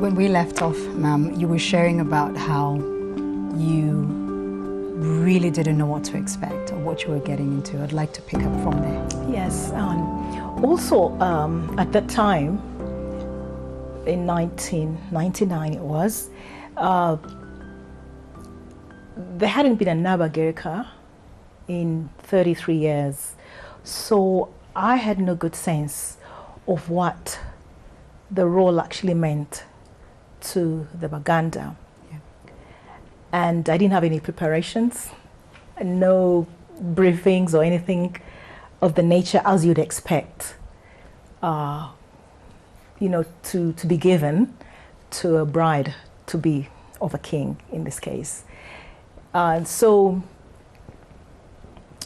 When we left off, ma'am, you were sharing about how you really didn't know what to expect or what you were getting into. I'd like to pick up from there. Yes. Also, at that time, in 1999 it was, there hadn't been a Nabagereka in 33 years. So I had no good sense of what the role actually meant to the Baganda. Yeah. And I didn't have any preparations, no briefings or anything of the nature as you'd expect, you know, to be given to a bride to be of a king in this case. So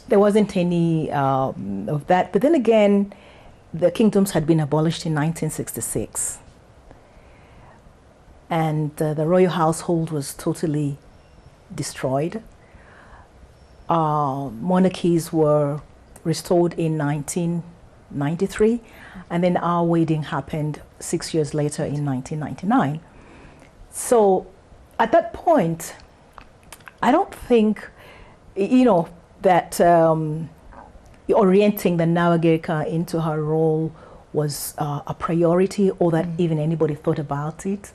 there wasn't any of that. But then again, the kingdoms had been abolished in 1966. And the royal household was totally destroyed. Monarchies were restored in 1993, and then our wedding happened 6 years later in 1999. So at that point, I don't think, you know, that orienting the Nabagereka into her role was a priority, or that even anybody thought about it.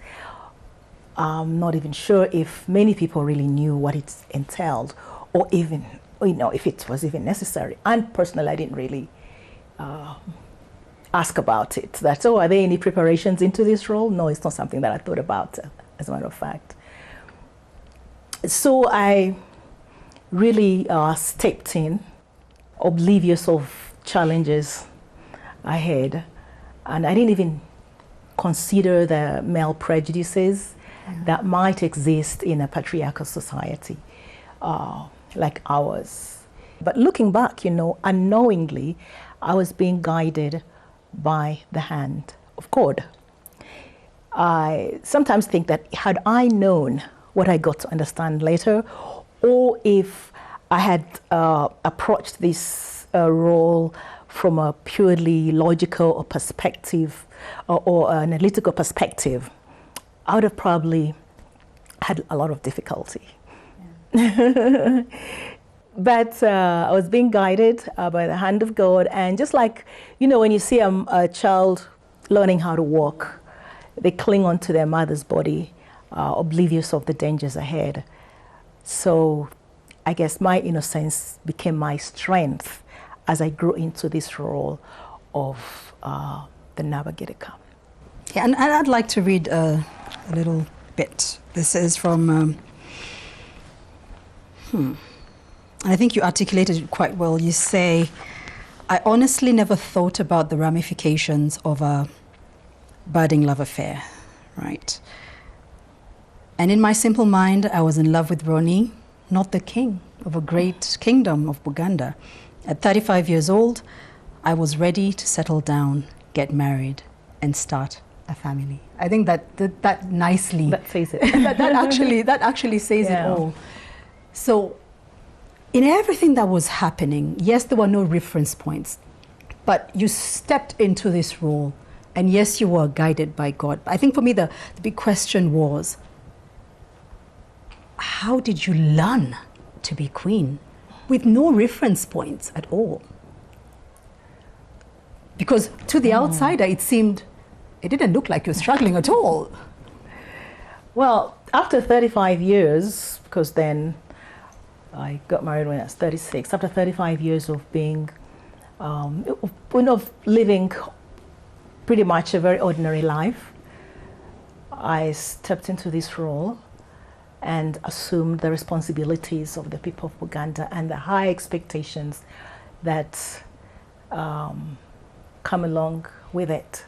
I'm not even sure if many people really knew what it entailed, or even, you know, if it was even necessary. And personally, I didn't really ask about it. That, oh, are there any preparations into this role? No, it's not something that I thought about, as a matter of fact. So I really stepped in, oblivious of challenges I had, and I didn't even consider the male prejudices that might exist in a patriarchal society like ours. But looking back, you know, unknowingly, I was being guided by the hand of God. I sometimes think that had I known what I got to understand later, or if I had approached this role from a purely logical or perspective or analytical perspective, I would have probably had a lot of difficulty. Yeah. But I was being guided by the hand of God, and just like, you know, when you see a child learning how to walk, they cling onto their mother's body, oblivious of the dangers ahead. So I guess my innocence became my strength as I grew into this role of the Nabagereka. Yeah, and I'd like to read a little bit. This is from, I think you articulated it quite well. You say, I honestly never thought about the ramifications of a budding love affair, right? And in my simple mind, I was in love with Ronnie, not the king of a great kingdom of Buganda. At 35 years old, I was ready to settle down, get married, and start a family. I think that nicely... That says it. that actually says it all. So, in everything that was happening, yes, there were no reference points, but you stepped into this role, and yes, you were guided by God. I think for me, the big question was, how did you learn to be queen with no reference points at all? Because to the outsider, it didn't look like you were struggling at all. Well, after 35 years, because then I got married when I was 36, after 35 years of being, of living pretty much a very ordinary life, I stepped into this role and assumed the responsibilities of the people of Uganda and the high expectations that come along with it.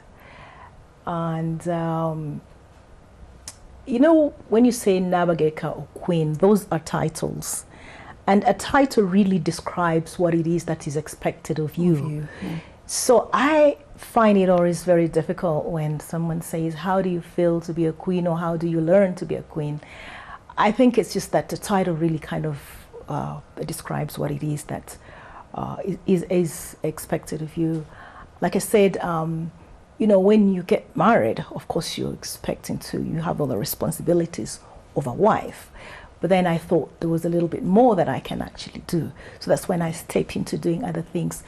And, you know, when you say Nabagereka or queen, those are titles. And a title really describes what it is that is expected of you. Yeah. So I find it always very difficult when someone says, how do you feel to be a queen, or how do you learn to be a queen? I think it's just that the title really kind of describes what it is that is expected of you. Like I said, when you get married, of course you have all the responsibilities of a wife. But then I thought there was a little bit more that I can actually do. So that's when I stepped into doing other things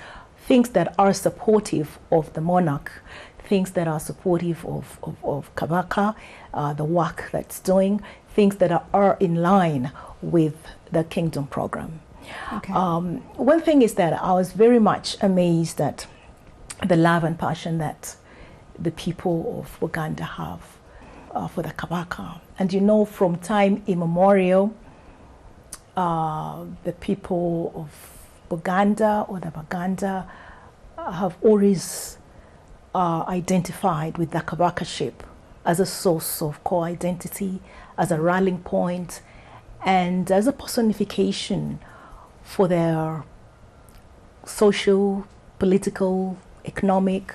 that are supportive of the monarch, things that are supportive of kabaka, the work that's doing, things that are in line with the kingdom program. Okay. One thing is that I was very much amazed at the love and passion that the people of Uganda have for the kabaka. And from time immemorial, the people of Uganda or the Baganda have always identified with the kabakaship as a source of core identity, as a rallying point, and as a personification for their social, political, economic,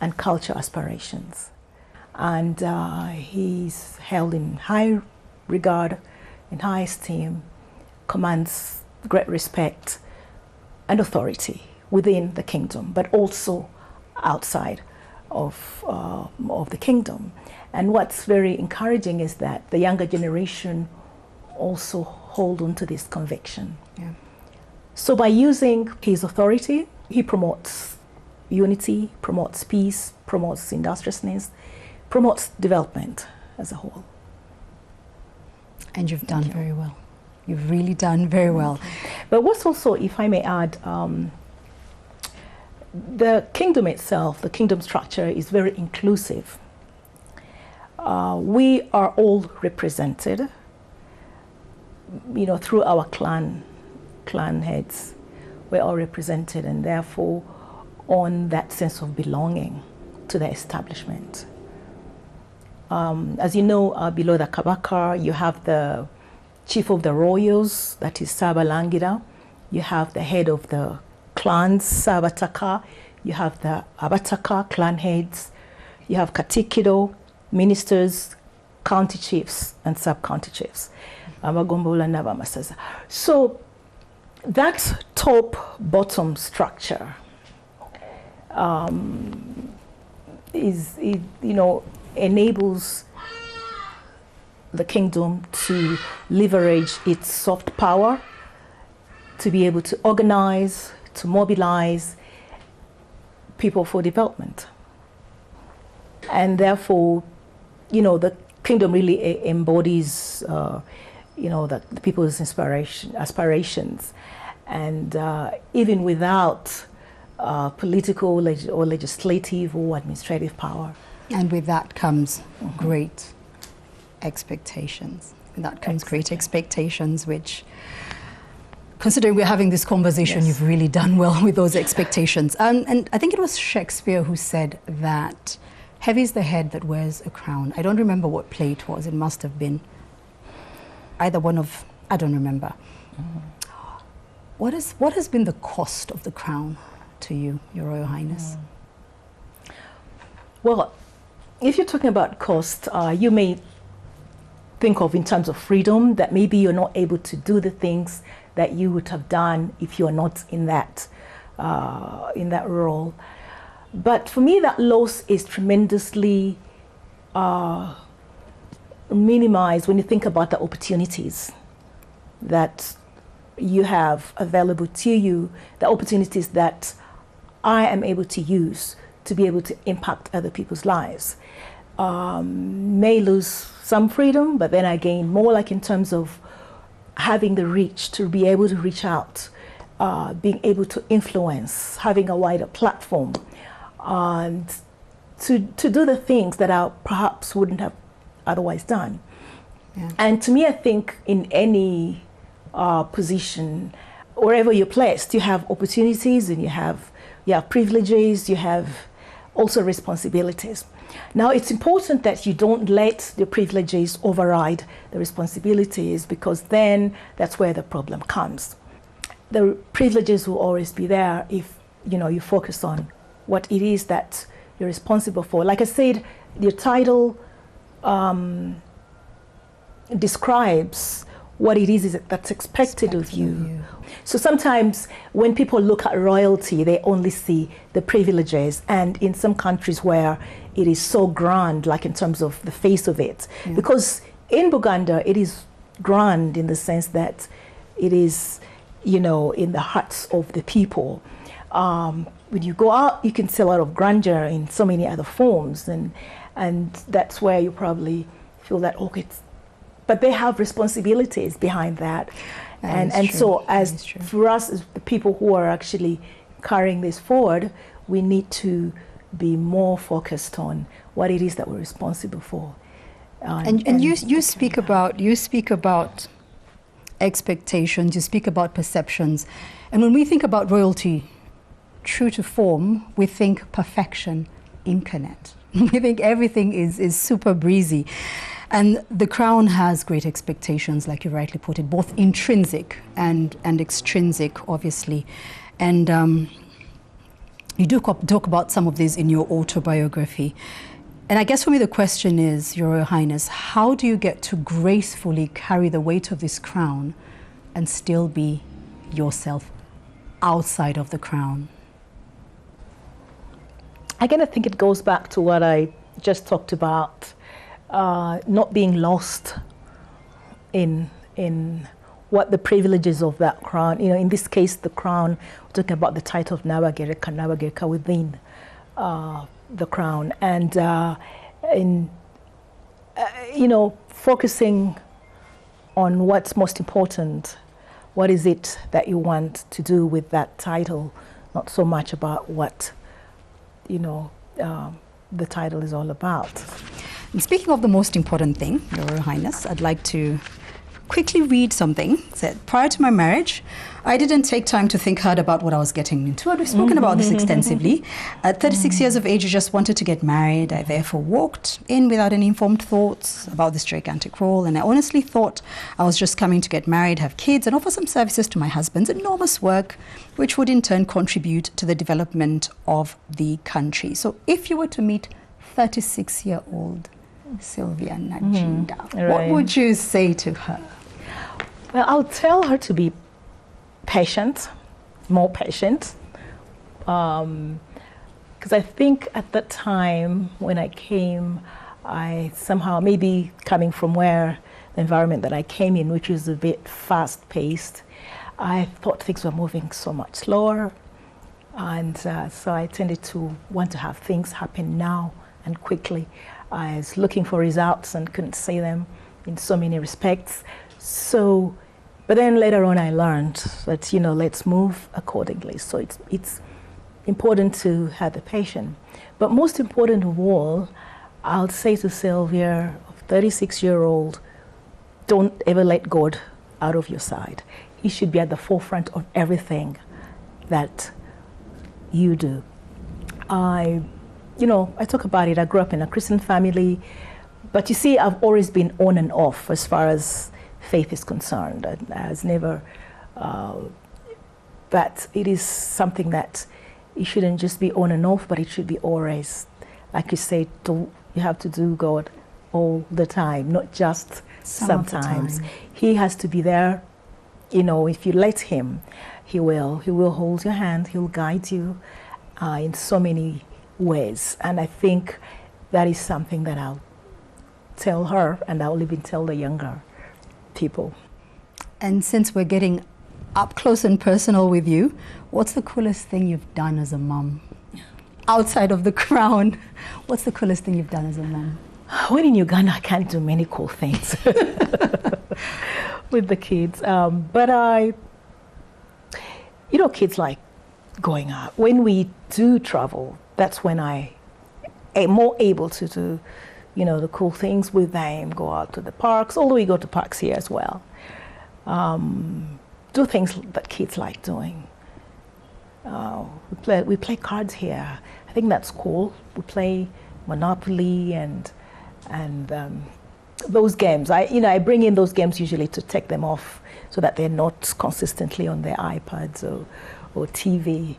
and cultural aspirations. And he's held in high regard, in high esteem, commands great respect and authority within the kingdom, but also outside of the kingdom. And what's very encouraging is that the younger generation also hold on to this conviction. Yeah. So by using his authority, he promotes unity, promotes peace, promotes industriousness, promotes development as a whole. And you've done very well. You've really done very well. But what's also, if I may add, the kingdom itself, the kingdom structure is very inclusive. We are all represented, through our clan heads. We're all represented, and therefore on that sense of belonging to the establishment. As you know, below the kabaka, you have the chief of the royals, that is Saba Langira. You have the head of the clans, Sabataka. You have the Abataka clan heads. You have Katikido, ministers, county chiefs, and sub-county chiefs. So that top-bottom structure enables the kingdom to leverage its soft power, to be able to organize, to mobilize people for development. And therefore, the kingdom really embodies, the people's aspirations. And even without political or legislative or administrative power. And with that comes great expectations. With that comes great expectations, which, considering we're having this conversation, Yes. you've really done well with those expectations. And I think it was Shakespeare who said that heavy is the head that wears a crown. I don't remember what play it was. It must have been either one of, I don't remember. What has been the cost of the crown to you, Your Royal Highness? Well, if you're talking about cost, you may think of in terms of freedom, that maybe you're not able to do the things that you would have done if you're not in that role. But for me, that loss is tremendously minimized when you think about the opportunities that you have available to you, the opportunities that I am able to use to be able to impact other people's lives. May lose some freedom, but then I gain more, like in terms of having the reach to be able to reach out, being able to influence, having a wider platform, and to do the things that I perhaps wouldn't have otherwise done. Yeah. And to me, I think in any position, wherever you're placed, you have opportunities and you have privileges, you have also responsibilities. Now, it's important that you don't let the privileges override the responsibilities, because then that's where the problem comes. The privileges will always be there if you focus on what it is that you're responsible for. Like I said, your title describes what it is that's expected of you. So sometimes when people look at royalty, they only see the privileges, and in some countries where it is so grand, like in terms of the face of it, because in Buganda it is grand in the sense that it is, you know, in the hearts of the people. When you go out, you can see a lot of grandeur in so many other forms, and that's where you probably feel that, okay, but they have responsibilities behind that. And so as for us, as the people who are actually carrying this forward, we need to be more focused on what it is that we're responsible for. And you speak about expectations, you speak about perceptions, and when we think about royalty, true to form, we think perfection incarnate. We think everything is super breezy. And the crown has great expectations, like you rightly put it, both intrinsic and extrinsic, obviously. And you do talk about some of these in your autobiography. And I guess for me the question is, Your Royal Highness, how do you get to gracefully carry the weight of this crown and still be yourself outside of the crown? Again, I think it goes back to what I just talked about, not being lost in what the privileges of that crown. You know, in this case, the crown, we're talking about the title of Nabagereka within the crown, and you know, focusing on what's most important. What is it that you want to do with that title? Not so much about what, you know, the title is all about. And speaking of the most important thing, Your Royal Highness, I'd like to quickly read something. It said, prior to my marriage, I didn't take time to think hard about what I was getting into. We've spoken about this extensively. At 36 years of age, I just wanted to get married. I therefore walked in without any informed thoughts about this gigantic role. And I honestly thought I was just coming to get married, have kids, and offer some services to my husband's enormous work, which would in turn contribute to the development of the country. So if you were to meet 36-year-old Sylvia Najinda, what would you say to her? Well, I'll tell her to be patient, more patient, because I think at that time when I came, I somehow, maybe coming from where the environment that I came in, which was a bit fast-paced, I thought things were moving so much slower, and so I tended to want to have things happen now and quickly. I was looking for results and couldn't see them in so many respects. So, but then later on I learned that, you know, let's move accordingly. So it's important to have the patience. But most important of all, I'll say to Sylvia, 36-year-old, don't ever let God out of your side. He should be at the forefront of everything that you do. You know, I talk about it, I grew up in a Christian family, but you see, I've always been on and off as far as faith is concerned. I was never, but it is something that it shouldn't just be on and off, but it should be always, like you say, you have to do God all the time, not just sometimes. He has to be there. You know, if you let him, he will hold your hand, he'll guide you in so many ways. And I think that is something that I'll tell her, and I'll even tell the younger people. And since we're getting up close and personal with you, what's the coolest thing you've done as a mom? Outside of the crown, what's the coolest thing you've done as a mom? When in Uganda, I can't do many cool things with the kids. But you know, kids like going out. When we do travel, that's when I am more able to do, you know, the cool things with them, go out to the parks, although we go to parks here as well. Do things that kids like doing. We play cards here. I think that's cool. We play Monopoly and those games. I bring in those games usually to take them off so that they're not consistently on their iPads or TV.